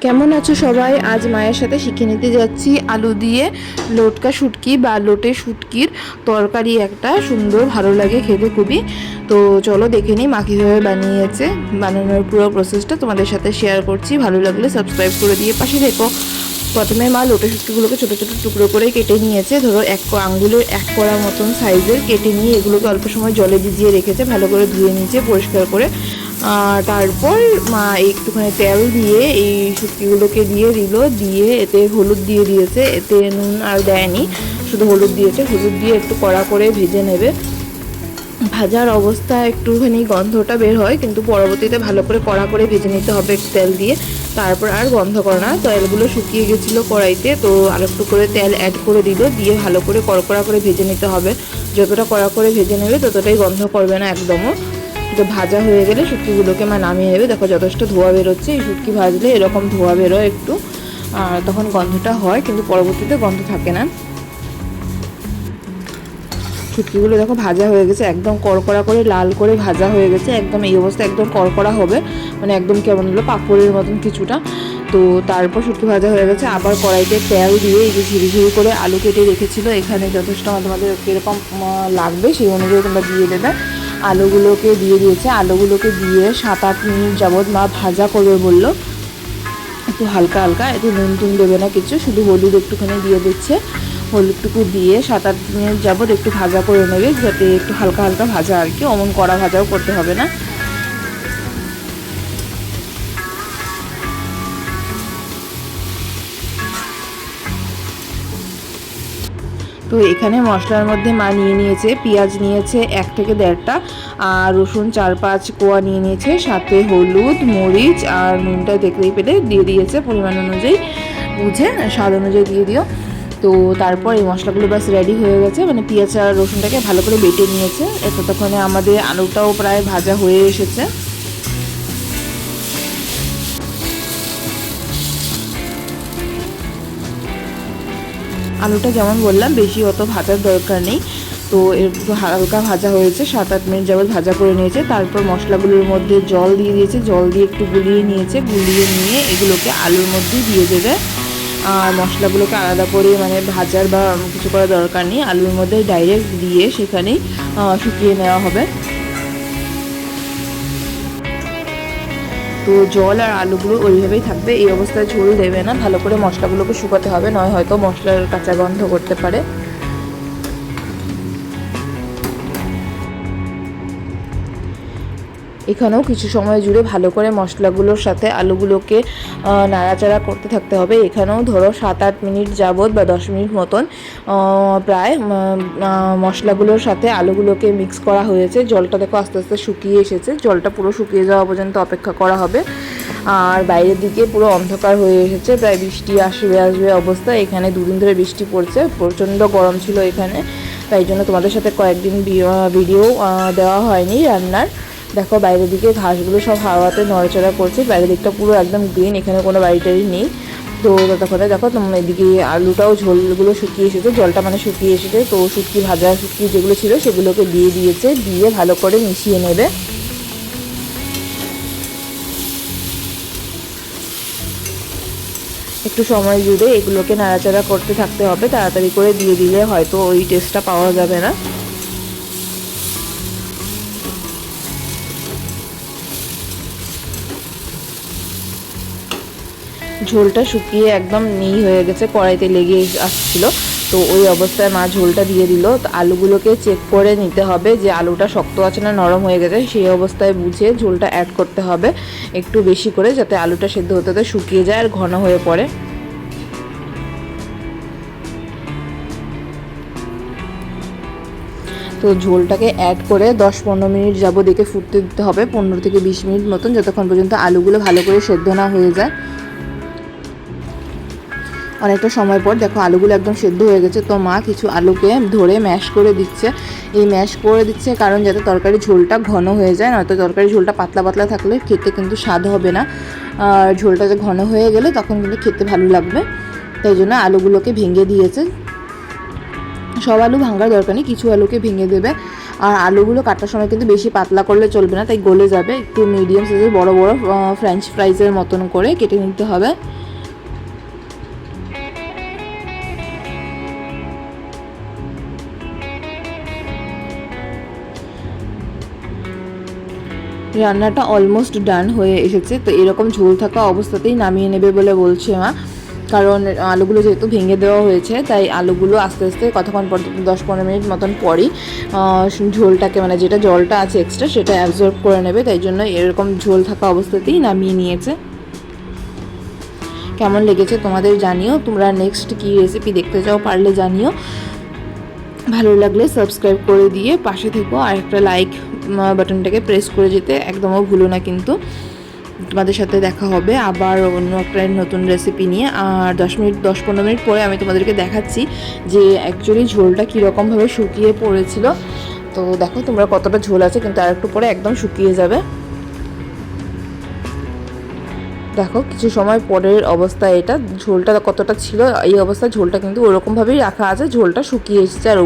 কেমন আছো সবাই? আজ মায়ের সাথে শিখে নিতে যাচ্ছি আলু দিয়ে লটকা শুটকি বা লোটে শুটকির তরকারি। একটা সুন্দর, ভালো লাগে খেতে খুবই। তো চলো দেখে নিই মা কীভাবে বানিয়েছে। বানানোর পুরো প্রসেসটা তোমাদের সাথে শেয়ার করছি। ভালো লাগলে সাবস্ক্রাইব করে দিয়ে পাশে থেকো। প্রথমে মা লোটে শুটকিগুলোকে ছোটো ছোটো টুকরো করে কেটে নিয়েছে, ধরো আঙ্গুলের এক কড়ার মতন সাইজের কেটে নিয়ে এগুলোকে অল্প সময় জলে ভিজিয়ে রেখেছে, ভালো করে ধুয়ে নিয়েছে পরিষ্কার করে। তারপর মা একটুখানি তেল দিয়ে এই শুটকিগুলোকে দিয়ে দিল, দিয়ে এতে হলুদ দিয়ে দিয়েছে, এতে নুন আর দেয়নি, শুধু হলুদ দিয়েছে। হলুদ দিয়ে একটু কড়া করে ভেজে নেবে। ভাজার অবস্থা একটুখানি গন্ধটা বের হয়, কিন্তু পরবর্তীতে ভালো করে কড়া করে ভেজে নিতে হবে একটু তেল দিয়ে। তারপর আর গন্ধ করে না। তেলগুলো শুকিয়ে গেছিলো কড়াইতে, তো আর একটু করে তেল অ্যাড করে দিল, দিয়ে ভালো করে কড়কড়া করে ভেজে নিতে হবে। যতটা কড়া করে ভেজে নেবে ততটাই গন্ধ করবে না একদমও। তো ভাজা হয়ে গেলে শুটকিগুলোকে মা নামিয়ে নেবে। দেখো যথেষ্ট ধোয়া বেরোচ্ছে। এই শুটকি ভাজলে এরকম ধোয়া বেরোয় একটু, আর তখন গন্ধটা হয়, কিন্তু পরবর্তীতে গন্ধ থাকে না। শুটকিগুলো দেখো ভাজা হয়ে গেছে, একদম কড়কড়া করে লাল করে ভাজা হয়ে গেছে। একদম এই অবস্থা একদম কড়কড়া হবে, মানে একদম কেমন হলো পাঁপড়ের মতন কিছুটা। তো তারপর শুটকি ভাজা হয়ে গেছে, আবার কড়াইতে তেল দিয়ে এই যে ঝিরি ঝিরি করে আলু কেটে রেখেছিলো, এখানে যথেষ্ট তোমাদের কীরকম লাগবে সেই অনুযায়ী তোমরা দিয়ে দেবে। আলুগুলোকে দিয়ে দিয়েছে, আলুগুলোকে দিয়ে 7-8 মিনিট যাবৎ মা ভাজা করবে বললো, একটু হালকা হালকা। একটু নুন টুন দেবে না কিছু, শুধু হলুদ একটুখানি দিয়ে দিচ্ছে। হলুদটুকু দিয়ে 7-8 মিনিট যাবৎ একটু ভাজা করে নেবে, যাতে একটু হালকা হালকা ভাজা আর কি, অমন কড়া ভাজাও করতে হবে না। তো এখানে মশলার মধ্যে মা নিয়ে নিয়েছে পেঁয়াজ নিয়েছে 1 থেকে 1.5টা, আর রসুন 4-5 কোয়া নিয়ে নিয়েছে, সাথে হলুদ, মরিচ আর নুনটা দেখলেই পেলে দিয়ে দিয়েছে পরিমাণ অনুযায়ী, বুঝে স্বাদ অনুযায়ী দিয়ে দিও। তো তারপর এই মশলাগুলো বাস রেডি হয়ে গেছে, মানে পেঁয়াজ আর রসুনটাকে ভালো করে বেটে নিয়েছে। ততক্ষণে আমাদের আলুটাও প্রায় ভাজা হয়ে এসেছে। আলুটা যেমন বললাম বেশি অত ভাজার দরকার নেই, তো একটু হালকা ভাজা হয়েছে, 7-8 মিনিট যাবত ভাজা করে নিয়েছে। তারপর মশলাগুলোর মধ্যে জল দিয়ে দিয়েছে, জল দিয়ে একটু গুলিয়ে নিয়েছে, গুলিয়ে নিয়ে এগুলোকে আলুর মধ্যে দিয়ে দেবে। আর মশলাগুলোকে আলাদা করে মানে ভাজার বা কিছু করার দরকার নেই, আলুর মধ্যে ডাইরেক্ট দিয়ে সেখানেই শুকিয়ে নেওয়া হবে। তো জল আর আলুগুলো ওইভাবেই থাকবে, এই অবস্থায় ঝোল দেবে না, ভালো করে মশলাগুলোকে শুকাতে হবে, নয় হয়তো মশলার কাঁচা গন্ধ করতে পারে। এখানেও কিছু সময় জুড়ে ভালো করে মশলাগুলোর সাথে আলুগুলোকে নাড়াচাড়া করতে থাকতে হবে। এখানেও ধরো 7-8 মিনিট যাবত বা 10 মিনিট মতন প্রায় মশলাগুলোর সাথে আলুগুলোকে মিক্স করা হয়েছে। জলটা দেখো আস্তে আস্তে শুকিয়ে এসেছে, জলটা পুরো শুকিয়ে যাওয়া পর্যন্ত অপেক্ষা করা হবে। আর বাইরের দিকে পুরো অন্ধকার হয়ে এসেছে, প্রায় বৃষ্টি আসবে অবস্থা। এখানে 2 দিন ধরে বৃষ্টি পড়ছে, প্রচণ্ড গরম ছিল এখানে, তাই জন্য তোমাদের সাথে কয়েকদিন ভিডিও দেওয়া হয়নি রান্নার। দেখো বাইরের দিকে ঘাসগুলো সব হাওয়াতে নড়াচড়া করছে, বাইরের দিকটা পুরো একদম গ্রিন, এখানে কোনো বাড়িটারি নেই। তো ততক্ষণে দেখো তোমার এদিকে আলুটাও ঝোলগুলো শুকিয়ে এসেছে, জলটা মানে শুকিয়ে এসেছে। তো শুটকি ভাজা শুটকি যেগুলো ছিল সেগুলোকে দিয়ে দিয়েছে, দিয়ে ভালো করে মিশিয়ে নেবে। একটু সময় জুড়ে এগুলোকে নাড়াচাড়া করতে থাকতে হবে, তাড়াতাড়ি করে দিয়ে দিলে হয়তো ওই টেস্টটা পাওয়া যাবে না। ঝোলটা শুকিয়ে একদম নেই হয়ে গেছে, কড়াইতে লেগে আসছিল। তো ওই অবস্থায় মা ঝোলটা দিয়ে দিল। তো আলুগুলোকে চেক করে নিতে হবে যে আলুটা শক্ত আছে না নরম হয়ে গেছে, সেই অবস্থায় বুঝে ঝোলটা অ্যাড করতে হবে একটু বেশি করে, যাতে আলুটা সেদ্ধ হতে হতে শুকিয়ে যায় আর ঘন হয়ে পড়ে। তো ঝোলটাকে অ্যাড করে 10-15 মিনিট যাবো দেখে ফুটতে দিতে হবে, 15 থেকে 20 মিনিট মতন, যতক্ষণ পর্যন্ত আলুগুলো ভালো করে সেদ্ধ না হয়ে যায়। অনেকটা সময় পর দেখো আলুগুলো একদম সেদ্ধ হয়ে গেছে। তো মা কিছু আলুকে ধরে ম্যাশ করে দিচ্ছে। এই ম্যাশ করে দিচ্ছে কারণ যাতে তরকারি ঝোলটা ঘন হয়ে যায়, নয়তো তরকারি ঝোলটা পাতলা পাতলা থাকলে খেতে কিন্তু স্বাদ হবে না। আর ঝোলটা যে ঘন হয়ে গেলে তখন কিন্তু খেতে ভালো লাগবে, তাই জন্য আলুগুলোকে ভেঙে দিয়েছে। সব আলু ভাঙার দরকার নেই, কিছু আলুকে ভেঙে দেবে। আর আলুগুলো কাটার সময় কিন্তু বেশি পাতলা করলে চলবে না, তাই গলে যাবে। একটু মিডিয়াম সাইজের বড় বড় ফ্রেঞ্চ ফ্রাইজের মতন করে কেটে নিতে হবে। রান্নাটা অলমোস্ট ডান হয়ে এসেছে। তো এরকম ঝোল থাকা অবস্থাতেই নামিয়ে নেবে বলে বলছে মা, কারণ আলুগুলো যেহেতু ভেঙে দেওয়া হয়েছে তাই আলুগুলো আস্তে আস্তে কতক্ষণ পর 10-15 মিনিট মতন পরই ঝোলটাকে মানে যেটা জলটা আছে এক্সট্রা সেটা অ্যাবজর্ব করে নেবে, তাই জন্য এরকম ঝোল থাকা অবস্থাতেই নামিয়ে নিয়েছে। কেমন লেগেছে তোমাদের জানিও। তোমরা নেক্সট কী রেসিপি দেখতে চাও পারলে জানিও। ভালো লাগলে সাবস্ক্রাইব করে দিয়ে পাশে থেকো, আর একটা লাইক বাটনটাকে প্রেস করে যেতে একদমও ভুলো না কিন্তু। তোমাদের সাথে দেখা হবে আবার অন্য একটা নতুন রেসিপি নিয়ে। আর 10-15 মিনিট পরে আমি তোমাদেরকে দেখাচ্ছি যে অ্যাকচুয়ালি ঝোলটা কীরকমভাবে শুকিয়ে পড়েছিল। তো দেখো তোমরা কতটা ঝোল আছে, কিন্তু আর একটু পরে একদম শুকিয়ে যাবে। দেখো কিছু সময় পরের অবস্থা এটা, ঝোলটা কতটা ছিল এই অবস্থায় ঝোলটা কিন্তু ওরকমভাবেই রাখা আছে, ঝোলটা শুকিয়ে এসেছে। আর